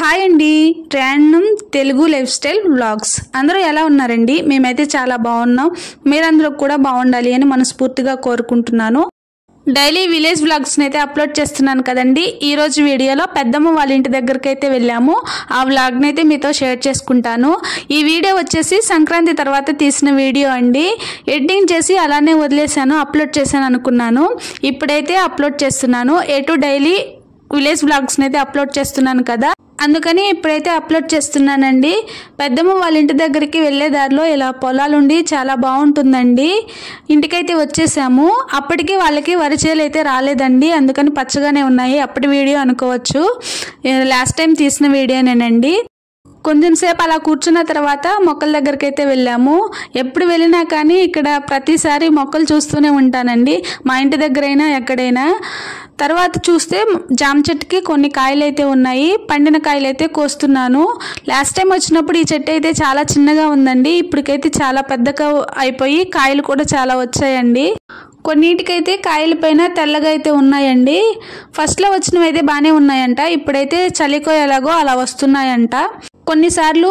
Hi అండి, random Telugu life style vlogs. అందరూ ఎలా ఉన్నారండి? మేమైతే చాలా బాగున్నాం. మీరందరూ కూడా బాగుండాలి అని మనస్ఫూర్తిగా కోరుకుంటున్నాను. డైలీ విలేజ్ వ్లాగ్స్ని అయితే అప్లోడ్ చేస్తున్నాను కదండి. ఈరోజు వీడియోలో పెద్దమ్మ వాళ్ళ ఇంటి దగ్గరికి అయితే వెళ్ళాము. ఆ వ్లాగ్ని అయితే మీతో షేర్ చేసుకుంటాను. ఈ వీడియో వచ్చేసి సంక్రాంతి తర్వాత తీసిన వీడియో అండి. ఎడిటింగ్ చేసి అలానే వదిలేసాను, అప్లోడ్ చేశాను అనుకున్నాను. ఇప్పుడైతే అప్లోడ్ చేస్తున్నాను. డైలీ విలేజ్ వ్లాగ్స్ని అయితే అప్లోడ్ చేస్తున్నాను కదా, అందుకని ఇప్పుడైతే అప్లోడ్ చేస్తున్నానండి. పెద్దమ్మ వాళ్ళ ఇంటి దగ్గరికి వెళ్ళే దారిలో ఇలా పొలాలుండి చాలా బాగుంటుందండి. ఇంటికైతే వచ్చేసాము. అప్పటికి వాళ్ళకి వరిచేలు అయితే రాలేదండి, అందుకని పచ్చగానే ఉన్నాయి. అప్పటి వీడియో అనుకోవచ్చు, లాస్ట్ టైం తీసిన వీడియోనేనండి. కొంచెం సేపు అలా కూర్చున్న తర్వాత మొక్కల దగ్గరికి అయితే వెళ్ళాము. ఎప్పుడు వెళ్ళినా కానీ ఇక్కడ ప్రతిసారి మొక్కలు చూస్తూనే ఉంటానండి, మా ఇంటి దగ్గరైనా ఎక్కడైనా. తర్వాత చూస్తే జామ చెట్టుకి కొన్ని కాయలు అయితే ఉన్నాయి. పండిన కాయలు అయితే కోస్తున్నాను. లాస్ట్ టైం వచ్చినప్పుడు ఈ చెట్టు అయితే చాలా చిన్నగా ఉందండి. ఇప్పటికైతే చాలా పెద్దగా అయిపోయి కాయలు కూడా చాలా వచ్చాయండి. కొన్నిటికైతే కాయల పైన తెల్లగా అయితే ఉన్నాయండి. ఫస్ట్లో వచ్చినవి అయితే బాగానే ఉన్నాయంట, ఇప్పుడైతే చలికో ఎలాగో అలా వస్తున్నాయంట. కొన్నిసార్లు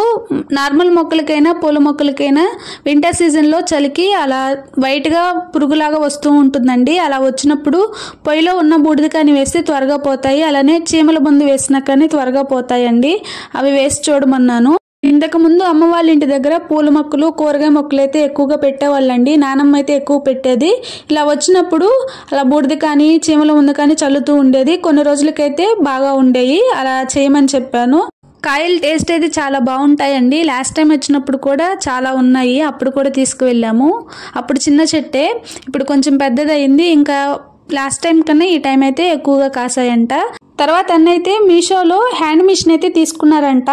నార్మల్ మొక్కలకైనా పూల మొక్కలకైనా వింటర్ సీజన్లో చలికి అలా వైట్గా పురుగులాగా వస్తూ ఉంటుందండి. అలా వచ్చినప్పుడు పొయ్యిలో ఉన్న బూడిద కానీ వేస్తే త్వరగా పోతాయి. అలానే చీమల మందు వేసినా కానీ త్వరగా పోతాయండి. అవి వేసి చూడమన్నాను. ఇంతకు ముందు అమ్మ వాళ్ళ ఇంటి దగ్గర పూల మొక్కలు, కూరగాయ మొక్కలు అయితే ఎక్కువగా పెట్టేవాళ్ళండి. నానమ్మ అయితే ఎక్కువ పెట్టేది. ఇలా వచ్చినప్పుడు అలా బూడిద కానీ చీమల మందు కానీ చల్లుతూ ఉండేది. కొన్ని రోజులకైతే బాగా ఉండేవి. అలా చేయమని చెప్పాను. కాయలు టేస్ట్ అయితే చాలా బాగుంటాయండి. లాస్ట్ టైం వచ్చినప్పుడు కూడా చాలా ఉన్నాయి, అప్పుడు కూడా తీసుకువెళ్ళాము. అప్పుడు చిన్న చెట్టే, ఇప్పుడు కొంచెం పెద్దదయింది. ఇంకా లాస్ట్ టైం కన్నా ఈ టైం అయితే ఎక్కువగా కాసాయంట. తర్వాత అన్నైతే మీషోలో హ్యాండ్ మిషన్ అయితే తీసుకున్నారంట.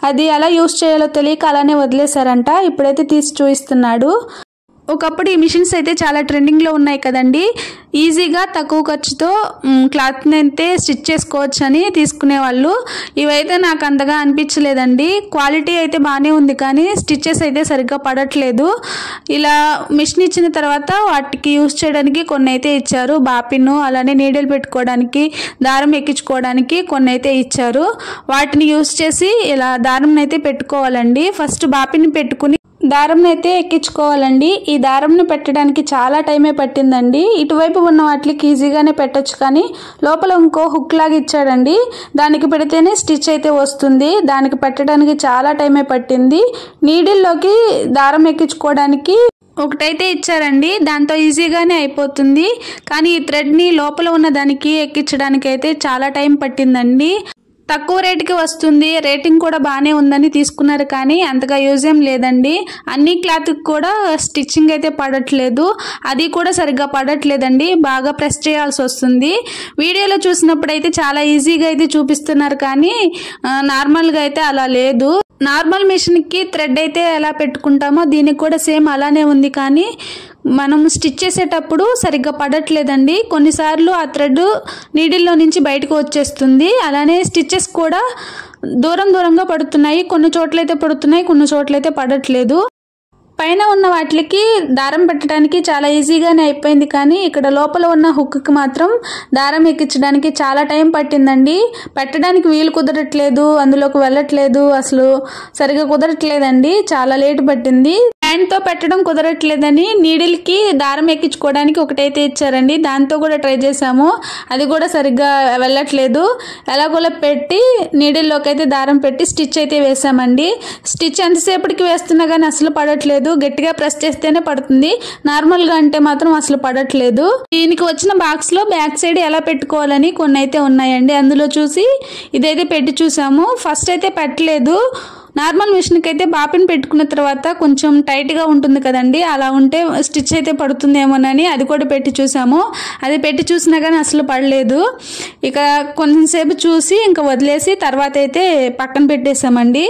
అది ఎలా యూస్ చేయాలో తెలియక అలానే వదిలేశారంట. ఇప్పుడైతే తీసి చూపిస్తున్నాడు. ఒకప్పుడు ఈ మిషన్స్ అయితే చాలా ట్రెండింగ్లో ఉన్నాయి కదండి. ఈజీగా తక్కువ ఖర్చుతో క్లాత్ని అయితే స్టిచ్ చేసుకోవచ్చు అని తీసుకునేవాళ్ళు. ఇవైతే నాకు అంతగా అనిపించలేదండి. క్వాలిటీ అయితే బాగానే ఉంది కానీ స్టిచ్చెస్ అయితే సరిగ్గా పడట్లేదు. ఇలా మిషన్ ఇచ్చిన తర్వాత వాటికి యూస్ చేయడానికి కొన్ని అయితే ఇచ్చారు. బాపిన్ను, అలానే నీడిల్ పెట్టుకోవడానికి, దారం ఎక్కించుకోవడానికి కొన్ని అయితే ఇచ్చారు. వాటిని యూస్ చేసి ఇలా దారం అయితే పెట్టుకోవాలండి. ఫస్ట్ బాపిన్ని పెట్టుకుని దారంని అయితే ఎక్కించుకోవాలండి. ఈ దారంని పెట్టడానికి చాలా టైమే పట్టిందండి. ఇటువైపు ఉన్న వాటికి ఈజీగానే పెట్టొచ్చు, కానీ లోపల ఇంకో హుక్ లాగా ఇచ్చాడండి. దానికి పెడితేనే స్టిచ్ అయితే వస్తుంది. దానికి పెట్టడానికి చాలా టైమే పట్టింది. నీడిల్లోకి దారం ఎక్కించుకోవడానికి ఒకటైతే ఇచ్చారండి, దాంతో ఈజీగానే అయిపోతుంది. కానీ ఈ థ్రెడ్ని లోపల ఉన్న దానికి ఎక్కించడానికి అయితే చాలా టైం పట్టిందండి. తక్కువ రేటుకి వస్తుంది, రేటింగ్ కూడా బాగానే ఉందని తీసుకున్నారు, కానీ అంతగా యూజ్ ఏం లేదండి. అన్ని క్లాత్కి కూడా స్టిచ్చింగ్ అయితే పడట్లేదు, అది కూడా సరిగ్గా పడట్లేదండి. బాగా ప్రెస్ చేయాల్సి వస్తుంది. వీడియోలో చూసినప్పుడు అయితే చాలా ఈజీగా అయితే చూపిస్తున్నారు, కానీ నార్మల్గా అయితే అలా లేదు. నార్మల్ మిషన్కి థ్రెడ్ అయితే ఎలా పెట్టుకుంటామో దీనికి కూడా సేమ్ అలానే ఉంది, కానీ మనం స్టిచ్ చేసేటప్పుడు సరిగ్గా పడట్లేదండి. కొన్నిసార్లు ఆ థ్రెడ్ నీడిల్లో నుంచి బయటకు వచ్చేస్తుంది. అలానే స్టిచ్చెస్ కూడా దూరంగా పడుతున్నాయి. కొన్ని చోట్లయితే పడుతున్నాయి, కొన్ని చోట్లయితే పడట్లేదు. పైన ఉన్న వాటికి దారం పెట్టడానికి చాలా ఈజీగానే అయిపోయింది, కానీ ఇక్కడ లోపల ఉన్న హుక్కి మాత్రం దారం ఎక్కించడానికి చాలా టైం పట్టిందండి. పెట్టడానికి వీలు కుదరట్లేదు, అందులోకి వెళ్ళట్లేదు, అసలు సరిగా కుదరట్లేదండి. చాలా లేట్ పట్టింది. హ్యాండ్తో పెట్టడం కుదరట్లేదని నీడిల్కి దారం ఎక్కించుకోవడానికి ఒకటైతే ఇచ్చారండి. దాంతో కూడా ట్రై చేసాము, అది కూడా సరిగ్గా వెళ్ళట్లేదు. ఎలాగోలా పెట్టి నీడిల్లోకి అయితే దారం పెట్టి స్టిచ్ అయితే వేసామండి. స్టిచ్ ఎంతసేపటికి వేస్తున్నా కానీ అసలు పడట్లేదు. గట్టిగా ప్రెస్ చేస్తేనే పడుతుంది, నార్మల్గా అంటే మాత్రం అసలు పడట్లేదు. దీనికి వచ్చిన బాక్స్లో బ్యాక్ సైడ్ ఎలా పెట్టుకోవాలని కొన్ని అయితే ఉన్నాయండి. అందులో చూసి ఇదైతే పెట్టి చూసాము. ఫస్ట్ అయితే పెట్టలేదు. నార్మల్ మిషన్కి అయితే బాపిన్ పెట్టుకున్న తర్వాత కొంచెం టైట్గా ఉంటుంది కదండి, అలా ఉంటే స్టిచ్ అయితే పడుతుందేమోనని అది కూడా పెట్టి చూసాము. అది పెట్టి చూసినా కానీ అసలు పడలేదు. ఇక కొంచెంసేపు చూసి ఇంకా వదిలేసి తర్వాత అయితే పక్కన పెట్టేసామండి.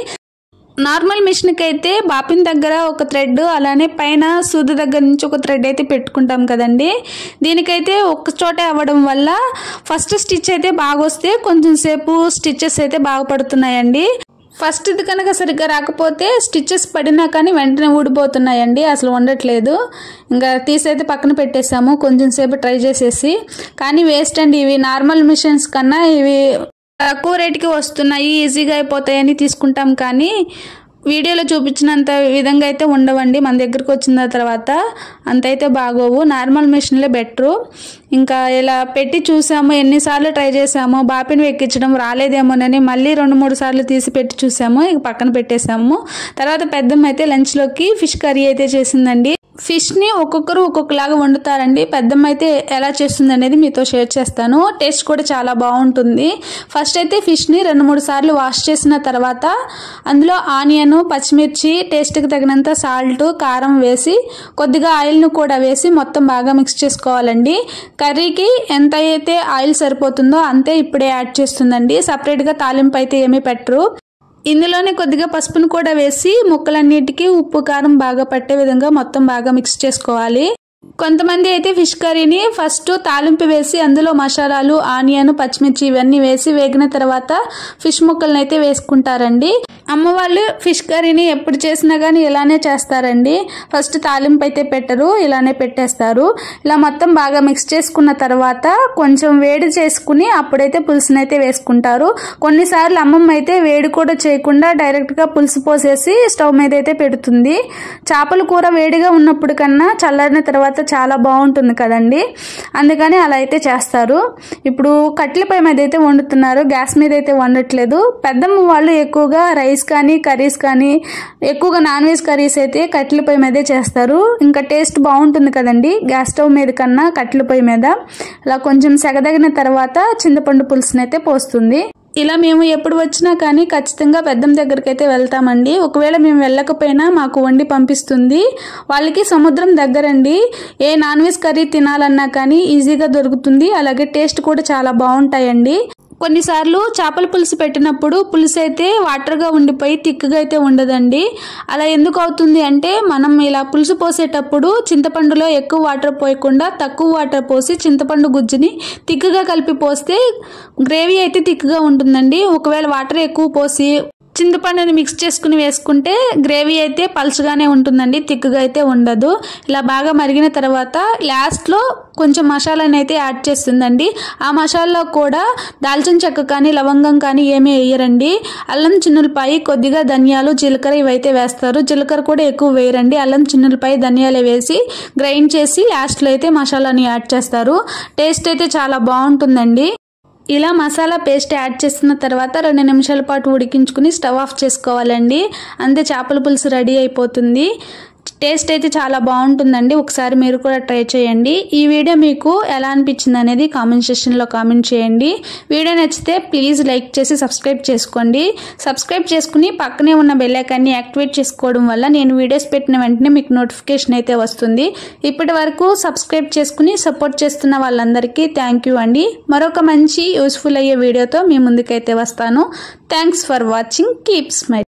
నార్మల్ మిషన్కి అయితే బాపిన్ దగ్గర ఒక థ్రెడ్, అలానే పైన సూది దగ్గర నుంచి ఒక థ్రెడ్ అయితే పెట్టుకుంటాం కదండి. దీనికైతే ఒక చోటే అవ్వడం వల్ల ఫస్ట్ స్టిచ్ అయితే బాగా వస్తే కొంచెం సేపు స్టిచ్చెస్ అయితే బాగా పడుతున్నాయండి. ఫస్ట్ ఇది కనుక సరిగ్గా రాకపోతే స్టిచ్చెస్ పడినా కానీ వెంటనే ఊడిపోతున్నాయండి, అసలు ఉండట్లేదు. ఇంకా తీసైతే పక్కన పెట్టేసాము కొంచెం సేపు ట్రై చేసేసి. కానీ వేస్ట్ అండి, ఇవి నార్మల్ మిషన్స్ కన్నా ఇవి తక్కువ రేటుకి వస్తున్నాయి, ఈజీగా అయిపోతాయని తీసుకుంటాం, కానీ వీడియోలో చూపించినంత విధంగా అయితే ఉండవండి. మన దగ్గరకు వచ్చిన తర్వాత అంతైతే బాగోవు. Normal మిషన్లే better. ఇంకా ఇలా పెట్టి చూసాము, ఎన్నిసార్లు ట్రై చేసాము, బాపిని ఎక్కించడం రాలేదేమోనని మళ్ళీ 2-3 సార్లు తీసి పెట్టి చూసాము, ఇక పక్కన పెట్టేసాము. తర్వాత పెద్దమ్మ అయితే లంచ్లోకి ఫిష్ కర్రీ అయితే చేసిందండి. ఫిష్ని ఒక్కొక్కరు ఒక్కొక్కలాగా వండుతారండి. పెద్దమ్మ అయితే ఎలా చేస్తుంది అనేది మీతో షేర్ చేస్తాను. టేస్ట్ కూడా చాలా బాగుంటుంది. ఫస్ట్ అయితే ఫిష్ని 2-3 సార్లు వాష్ చేసిన తర్వాత అందులో ఆనియన్, పచ్చిమిర్చి, టేస్ట్కి తగినంత సాల్ట్, కారం వేసి కొద్దిగా ఆయిల్ను కూడా వేసి మొత్తం బాగా మిక్స్ చేసుకోవాలండి. కర్రీకి ఎంత అయితే ఆయిల్ సరిపోతుందో అంతే ఇప్పుడే యాడ్ చేస్తుందండి. సపరేట్గా తాలింపు అయితే ఏమీ పెట్టరు. ఇందులోనే కొద్దిగా పసుపును కూడా వేసి ముక్కలన్నిటికీ ఉప్పు కారం బాగా పట్టే విధంగా మొత్తం బాగా మిక్స్ చేసుకోవాలి. కొంతమంది అయితే ఫిష్ కర్రీని ఫస్ట్ తాలింపు వేసి అందులో మసాలాలు, ఆనియన్, పచ్చిమిర్చి ఇవన్నీ వేసి వేగిన తర్వాత ఫిష్ ముక్కలను అయితే వేసుకుంటారండి. అమ్మ వాళ్ళు ఫిష్ కర్రీని ఎప్పుడు చేసినా కానీ ఇలానే చేస్తారండి. ఫస్ట్ తాలింపు అయితే పెట్టరు, ఇలానే పెట్టేస్తారు. ఇలా మొత్తం బాగా మిక్స్ చేసుకున్న తర్వాత కొంచెం వేడి చేసుకుని అప్పుడైతే పులుసుని అయితే వేసుకుంటారు. కొన్నిసార్లు అమ్మమ్మ అయితే వేడి కూడా చేయకుండా డైరెక్ట్గా పులుసు పోసేసి స్టవ్ మీద అయితే పెడుతుంది. చేపల కూర వేడిగా ఉన్నప్పుడు కన్నా చల్లారిన తర్వాత చాలా బాగుంటుంది కదండి, అందుకని అలా అయితే చేస్తారు. ఇప్పుడు కట్టెల పొయ్యి మీద అయితే వండుతున్నారు, గ్యాస్ మీద అయితే వండట్లేదు. పెద్దమ్మ వాళ్ళు ఎక్కువగా రైస్ కానీ కర్రీస్ కానీ ఎక్కువగా నాన్ వెజ్ కర్రీస్ అయితే కట్టెల పొయ్యి మీదే చేస్తారు. ఇంకా టేస్ట్ బాగుంటుంది కదండి గ్యాస్ స్టవ్ మీద కన్నా కట్టెల పొయ్యి మీద. అలా కొంచెం సెగదగిన తర్వాత చింతపండు పులుసుని అయితే పోస్తుంది. ఇలా మేము ఎప్పుడు వచ్చినా కానీ ఖచ్చితంగా పెద్దమ్మ దగ్గరికి అయితే వెళ్తామండి. ఒకవేళ మేము వెళ్ళకపోయినా మాకు వండి పంపిస్తుంది. వాళ్ళకి సముద్రం దగ్గరండి. ఏ నాన్ వెజ్ కర్రీ తినాలన్నా కానీ ఈజీగా దొరుకుతుంది. అలాగే టేస్ట్ కూడా చాలా బాగుంటాయండి. కొన్నిసార్లు చేపల పులుసు పెట్టినప్పుడు పులుసు అయితే వాటర్గా ఉండిపోయి తిక్కుగా అయితే ఉండదండి. అలా ఎందుకు అవుతుంది అంటే మనం ఇలా పులుసు పోసేటప్పుడు చింతపండులో ఎక్కువ వాటర్ పోయకుండా తక్కువ వాటర్ పోసి చింతపండు గుజ్జుని తిక్కుగా కలిపి పోస్తే గ్రేవీ అయితే తిక్కుగా ఉంటుందండి. ఒకవేళ వాటర్ ఎక్కువ పోసి చింతపండుని మిక్స్ చేసుకుని వేసుకుంటే గ్రేవీ అయితే పలుచగానే ఉంటుందండి, తిక్కుగా అయితే ఉండదు. ఇలా బాగా మరిగిన తర్వాత లాస్ట్లో కొంచెం మసాలాని అయితే యాడ్ చేస్తుందండి. ఆ మసాలా కూడా దాల్చిన చెక్క కానీ లవంగం కానీ ఏమీ వేయరండి. అల్లం చిన్నులపాయి, కొద్దిగా ధనియాలు, జీలకర్ర ఇవైతే వేస్తారు. జీలకర్ర కూడా ఎక్కువ వేయరండి. అల్లం చిన్నులపాయి, ధనియాలు వేసి గ్రైండ్ చేసి లాస్ట్లో అయితే మసాలాని యాడ్ చేస్తారు. టేస్ట్ అయితే చాలా బాగుంటుందండి. ఇలా మసాలా పేస్ట్ యాడ్ చేసిన తర్వాత 2 నిమిషాల పాటు ఉడికించుకుని స్టవ్ ఆఫ్ చేసుకోవాలండి. అంతే చేపల పులుసు రెడీ అయిపోతుంది. టేస్ట్ అయితే చాలా బాగుంటుందండి. ఒకసారి మీరు కూడా ట్రై చేయండి. ఈ వీడియో మీకు ఎలా అనిపించింది అనేది కామెంట్ సెక్షన్లో కామెంట్ చేయండి. వీడియో నచ్చితే ప్లీజ్ లైక్ చేసి సబ్స్క్రైబ్ చేసుకోండి. సబ్స్క్రైబ్ చేసుకుని పక్కనే ఉన్న బెల్ ఐకాన్ని యాక్టివేట్ చేసుకోవడం వల్ల నేను వీడియోస్ పెట్టిన వెంటనే మీకు నోటిఫికేషన్ అయితే వస్తుంది. ఇప్పటి వరకు సబ్స్క్రైబ్ చేసుకుని సపోర్ట్ చేస్తున్న వాళ్ళందరికీ థ్యాంక్ యూ అండి. మరొక మంచి యూస్ఫుల్ అయ్యే వీడియోతో మీ ముందుకైతే వస్తాను. Thanks for watching. Keep smile.